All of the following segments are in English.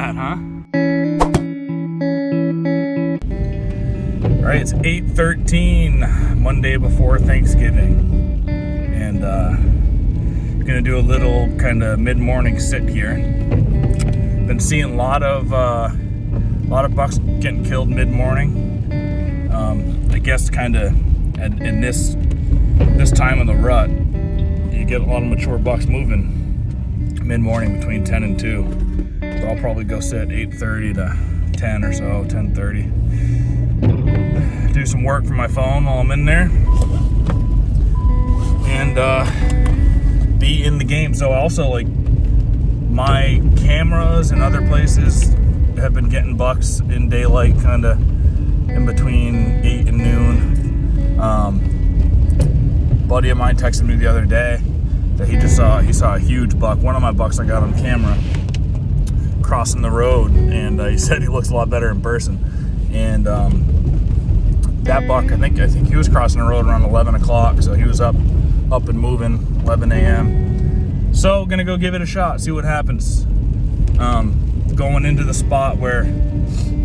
that, huh? All right, it's 8:13, Monday before Thanksgiving, and gonna do a little kind of mid-morning sit here. Been seeing a lot of bucks getting killed mid-morning. I guess kind of in this time of the rut, you get a lot of mature bucks moving mid-morning between 10 and 2. So I'll probably go sit 8:30 to 10 or so, 10:30. Do some work from my phone while I'm in there, and be in the game. So also, like, my cameras and other places have been getting bucks in daylight, kind of in between 8 and noon. Buddy of mine texted me the other day that he saw a huge buck. One of my bucks I got on camera crossing the road, and he said he looks a lot better in person. And that buck, I think he was crossing the road around 11 o'clock, so he was up and moving 11 a.m. So gonna go give it a shot, see what happens. Going into the spot where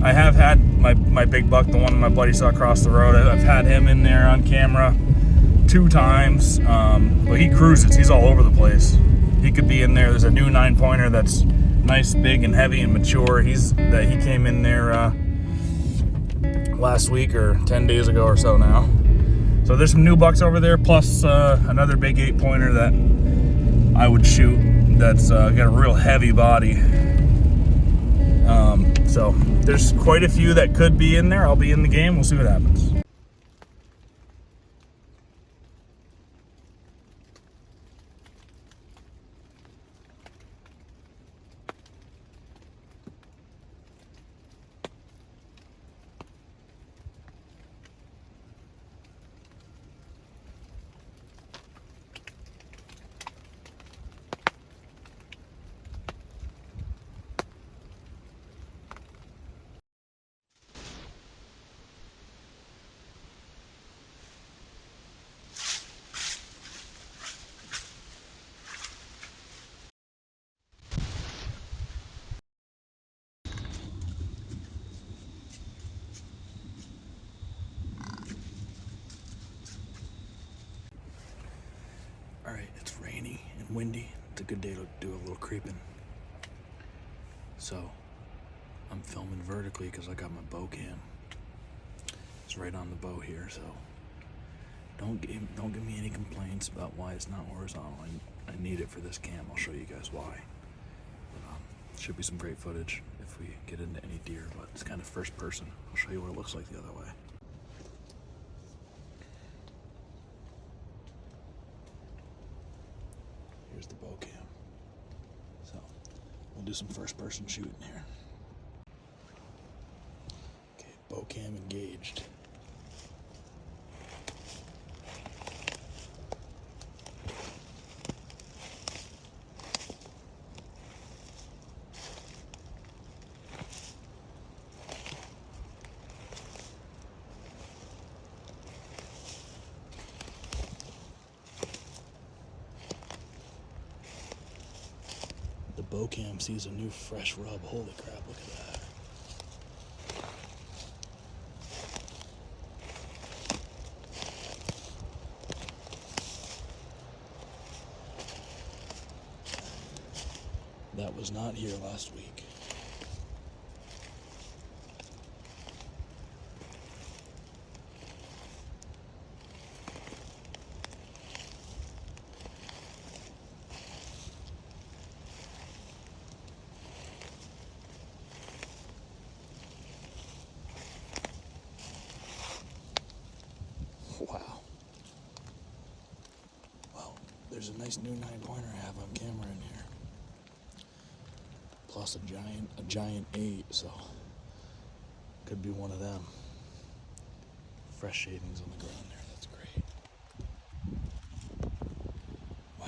I have had my big buck, the one my buddy saw across the road. I've had him in there on camera 2 times, but he cruises. He's all over the place. He could be in there. There's a new 9-pointer that's nice, big, and heavy and mature. He came in there last week or 10 days ago or so now. So there's some new bucks over there, plus another big 8-pointer that I would shoot that's got a real heavy body. So there's quite a few that could be in there. I'll be in the game. We'll see what happens. Alright, it's rainy and windy. It's a good day to do a little creeping. So, I'm filming vertically because I got my bow cam. It's right on the bow here, so don't give me any complaints about why it's not horizontal. I need it for this cam. I'll show you guys why. But, should be some great footage if we get into any deer, but it's kind of first person. I'll show you what it looks like the other way. Here's the bow cam. So we'll do some first person shooting here. Okay, bow cam engaged. The bow cam sees a new fresh rub. Holy crap, look at that. That was not here last week. Wow. Well, there's a nice new 9-pointer I have on camera in here. Plus a giant 8, so could be one of them. Fresh shavings on the ground there. That's great. Wow.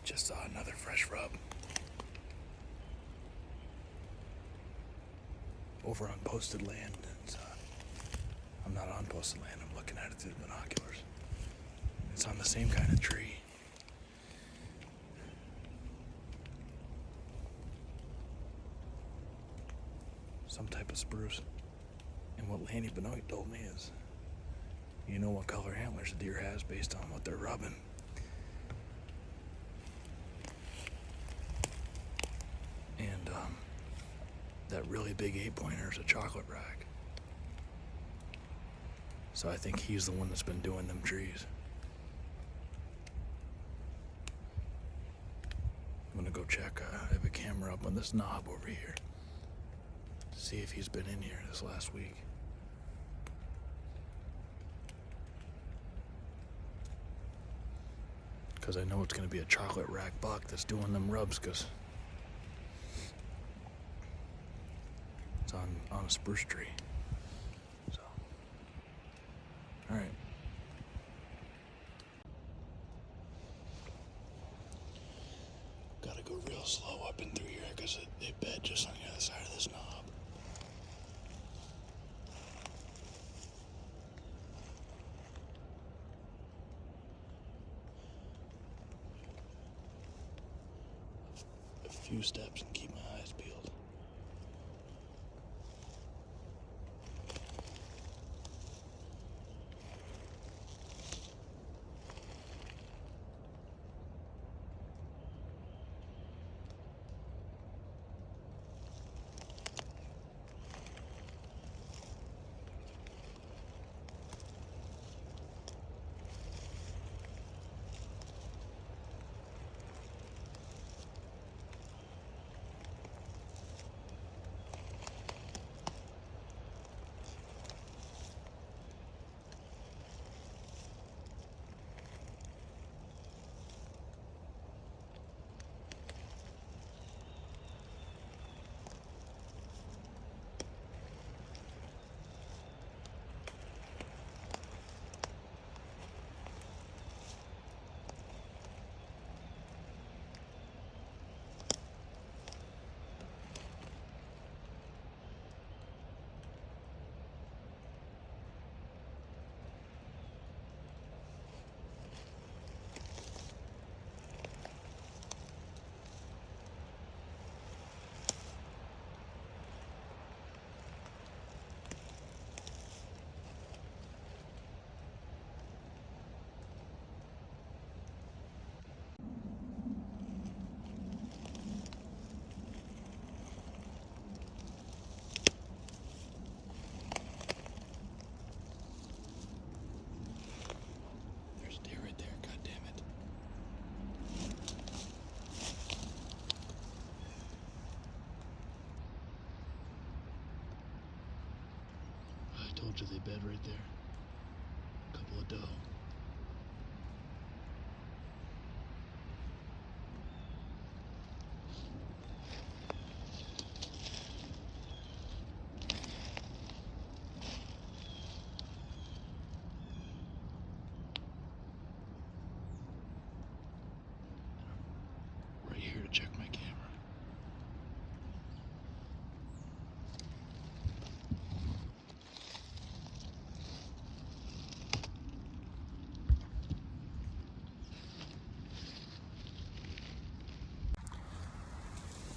Just saw another fresh rub. Over on posted land. I'm not on posted land, I'm looking at it through the binoculars. It's on the same kind of tree. Some type of spruce. And what Lanny Benoit told me is, you know what color antlers a deer has based on what they're rubbing. And that really big 8-pointer is a chocolate rack. So I think he's the one that's been doing them trees. I'm gonna go check. I have a camera up on this knob over here to see if he's been in here this last week. Because I know it's gonna be a chocolate rack buck that's doing them rubs, because it's on a spruce tree. So, all right. Gotta go real slow up and through here because they bed just on the other side of this knob. A few steps and keep my eyes peeled. Told you they bed right there. Couple of doe. Right here to check my camera.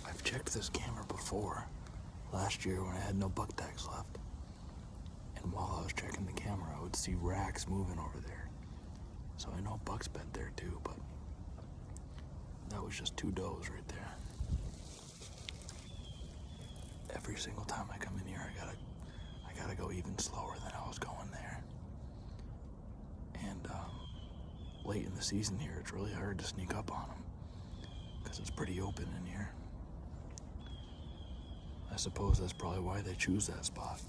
I've checked this camera before, last year when I had no buck tags left. And while I was checking the camera, I would see racks moving over there. So I know bucks bed there too, but that was just 2 does right there. Every single time I come in here, I gotta go even slower than I was going there. And late in the season here, it's really hard to sneak up on them because it's pretty open in here. I suppose that's probably why they choose that spot.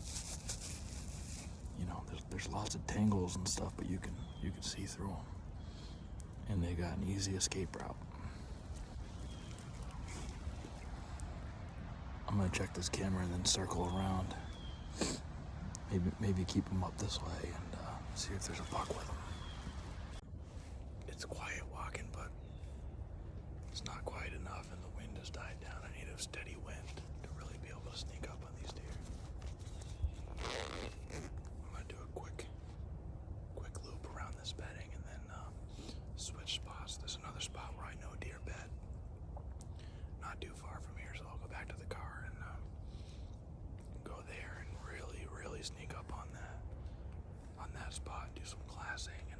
You know, there's lots of tangles and stuff, but you can see through them. And they got an easy escape route. I'm gonna check this camera and then circle around. Maybe keep them up this way and see if there's a buck with them. It's quiet walking, but too far from here, so I'll go back to the car and go there and really sneak up on that spot, do some glassing, and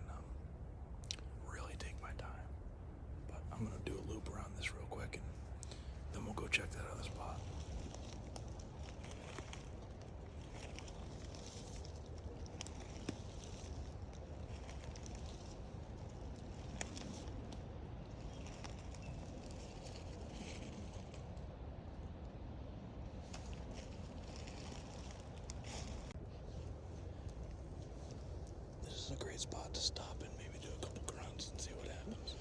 really take my time. But I'm gonna do a loop around this real quick, and then we'll go check that other spot. This is a great spot to stop and maybe do a couple grunts and see what happens.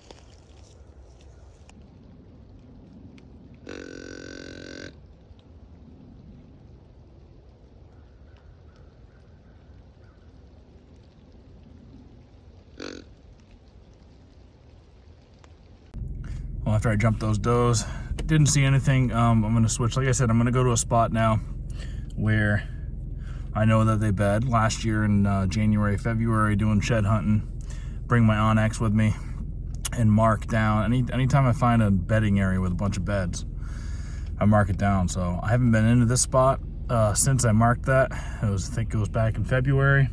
Well, after I jumped those does, didn't see anything. I'm going to switch. Like I said, I'm going to go to a spot now where I know that they bed. Last year in January, February, doing shed hunting, bring my Onyx with me and mark down. Anytime I find a bedding area with a bunch of beds, I mark it down. So I haven't been into this spot since I marked that. I think it was back in February.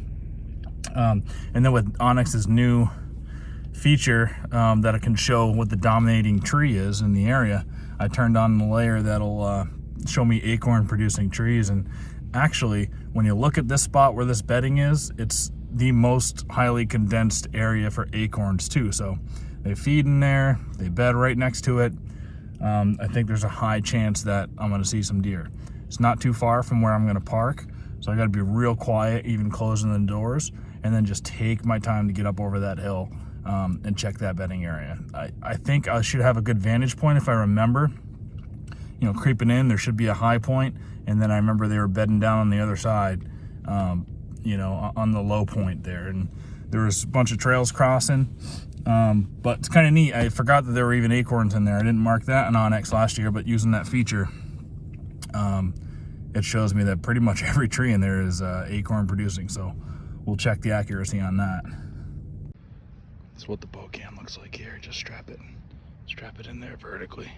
And then with Onyx's new feature that it can show what the dominating tree is in the area, I turned on the layer that'll show me acorn producing trees. And actually, when you look at this spot where this bedding is, it's the most highly condensed area for acorns too. So they feed in there, they bed right next to it. I think there's a high chance that I'm gonna see some deer. It's not too far from where I'm gonna park, so I gotta be real quiet, even closing the doors, and then just take my time to get up over that hill and check that bedding area. I think I should have a good vantage point if I remember. You know, creeping in, there should be a high point, and then I remember they were bedding down on the other side, you know, on the low point there, and there was a bunch of trails crossing, but it's kind of neat. I forgot that there were even acorns in there. I didn't mark that in Onyx last year, but using that feature, it shows me that pretty much every tree in there is acorn producing, so we'll check the accuracy on that. That's what the bow cam looks like here. Just strap it in there vertically.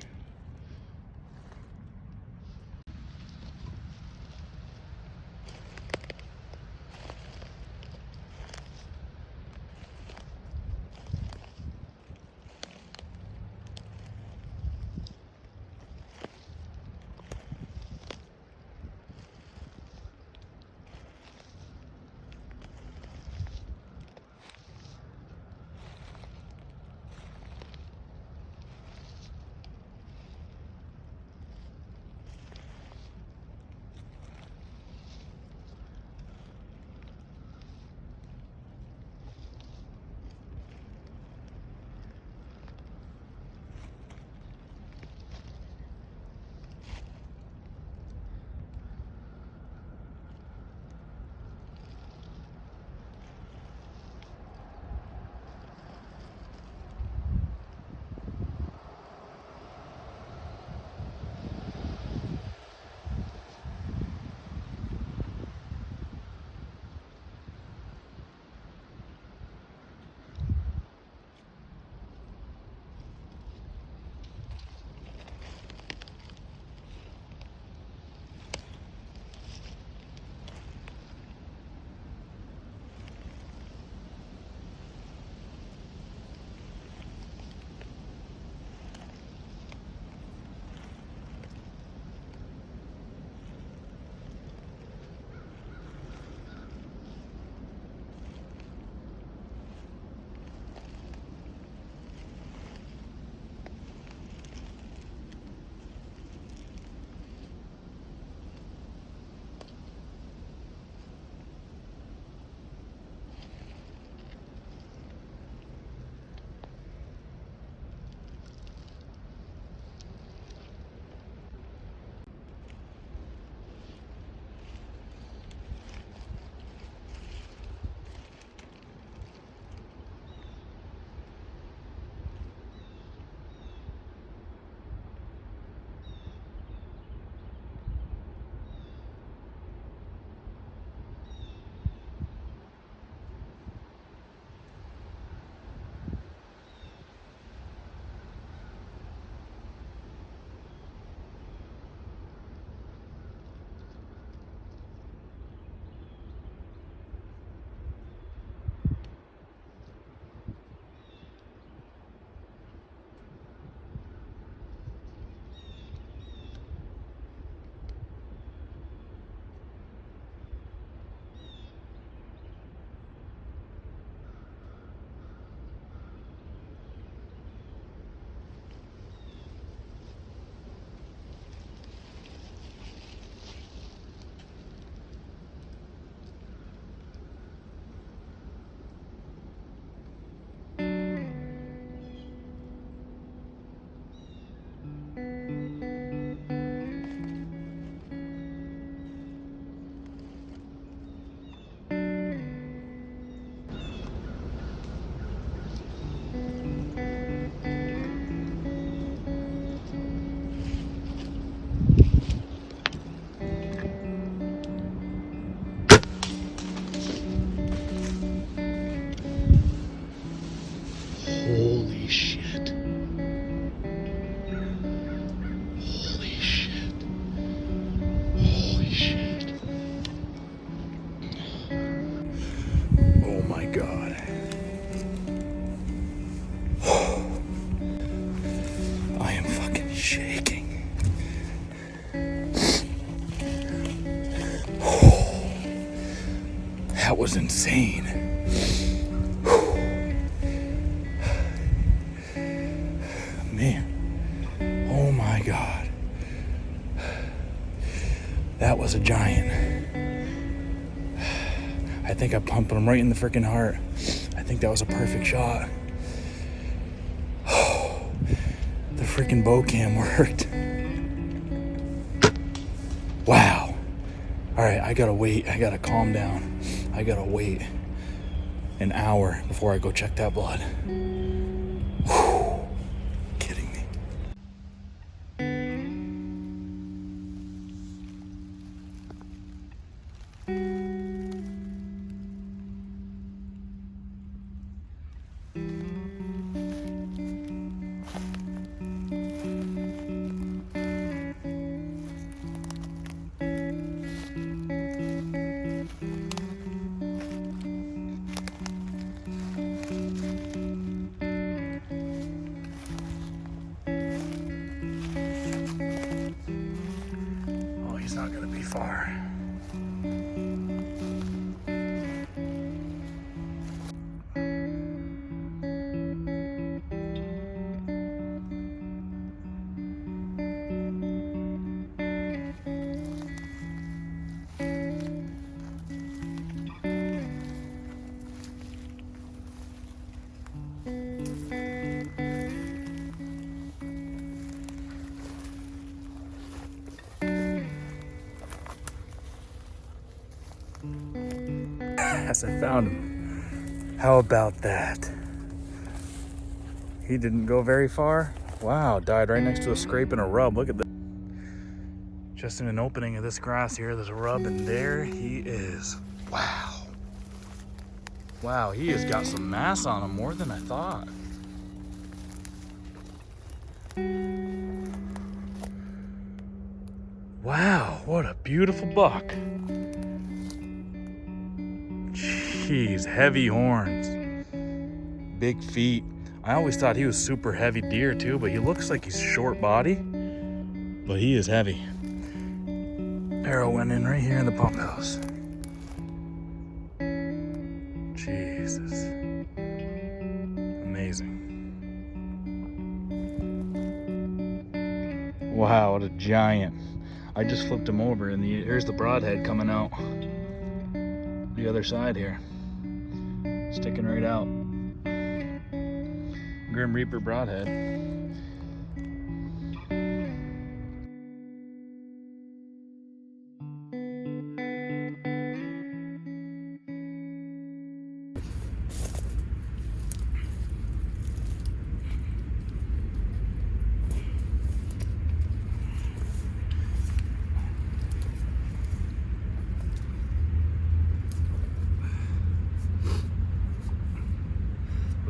That was insane. Man, oh my God. That was a giant. I think I pumped him right in the freaking heart. I think that was a perfect shot. The freaking bow cam worked. Wow. All right, I gotta wait. I gotta calm down. I gotta wait an hour before I go check that blood. Whew. Kidding me. He's not gonna be far. Yes, I found him. How about that? He didn't go very far. Wow, died right next to a scrape and a rub. Look at that. Just in an opening of this grass here, there's a rub, and there he is. Wow. Wow, he has got some mass on him, more than I thought. Wow, what a beautiful buck. Jeez, heavy horns, big feet. I always thought he was super heavy deer too, but he looks like he's short body, but he is heavy. Arrow went in right here in the pump house. Jesus, amazing. Wow, what a giant. I just flipped him over and here's the broadhead coming out the other side here. Sticking right out. Grim Reaper broadhead.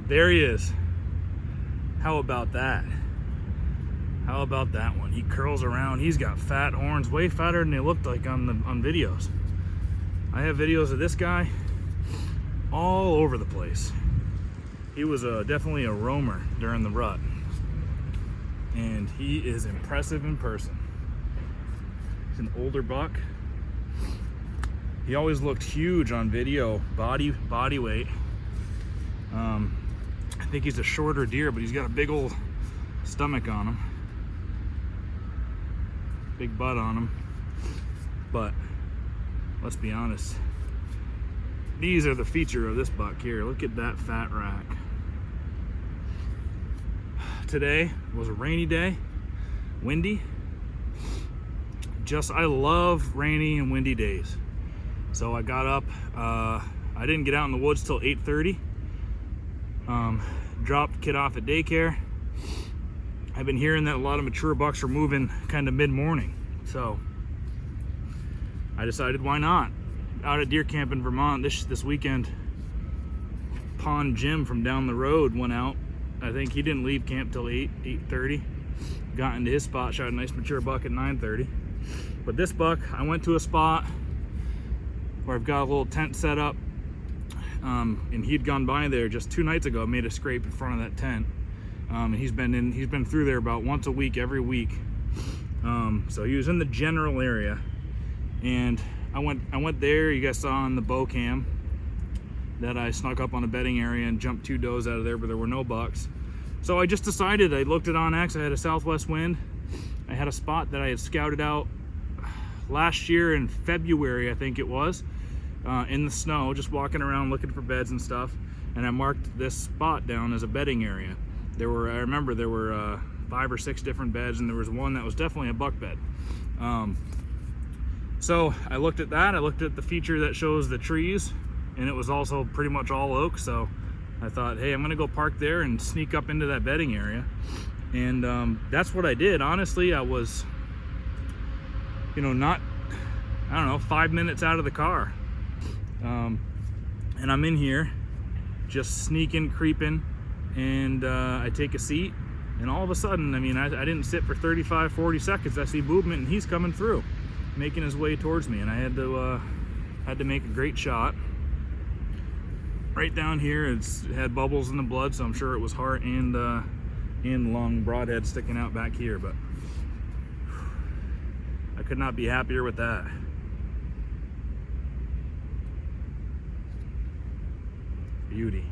There he is. How about that? How about that one? He curls around. He's got fat horns, way fatter than they looked like on videos. I have videos of this guy all over the place. He was definitely a roamer during the rut, and he is impressive in person. He's an older buck. He always looked huge on video, body weight. I think he's a shorter deer, but he's got a big old stomach on him. Big butt on him. But let's be honest, these are the feature of this buck here. Look at that fat rack. Today was a rainy day, windy. I love rainy and windy days. So I got up, I didn't get out in the woods till 8:30. Dropped kid off at daycare. I've been hearing that a lot of mature bucks are moving kind of mid-morning, so I decided why not. Out at deer camp in Vermont this weekend, Pond Jim from down the road went out. I think he didn't leave camp till 8:30. Got into his spot, shot a nice mature buck at 9:30. But this buck, I went to a spot where I've got a little tent set up. And he'd gone by there just 2 nights ago, made a scrape in front of that tent. And he's been through there about once a week, every week. So he was in the general area, and I went there. You guys saw on the bow cam. that I snuck up on a bedding area and jumped 2 does out of there, but there were no bucks. So I just decided, I looked at onX, I had a southwest wind. I had a spot that I had scouted out last year in February, I think it was, in the snow, just walking around looking for beds and stuff. And I marked this spot down as a bedding area. I remember there were 5 or 6 different beds, and there was one that was definitely a buck bed. So I looked at that, I looked at the feature that shows the trees, and it was also pretty much all oak. So I thought, hey, I'm gonna go park there and sneak up into that bedding area. And that's what I did. Honestly, I was, not, I don't know, 5 minutes out of the car. And I'm in here, just sneaking, creeping, and I take a seat, and all of a sudden, I mean, I didn't sit for 35, 40 seconds. I see movement, and he's coming through, making his way towards me, and I had to make a great shot. Right down here, it had bubbles in the blood, so I'm sure it was heart and lung broadhead sticking out back here, but I could not be happier with that. Beauty.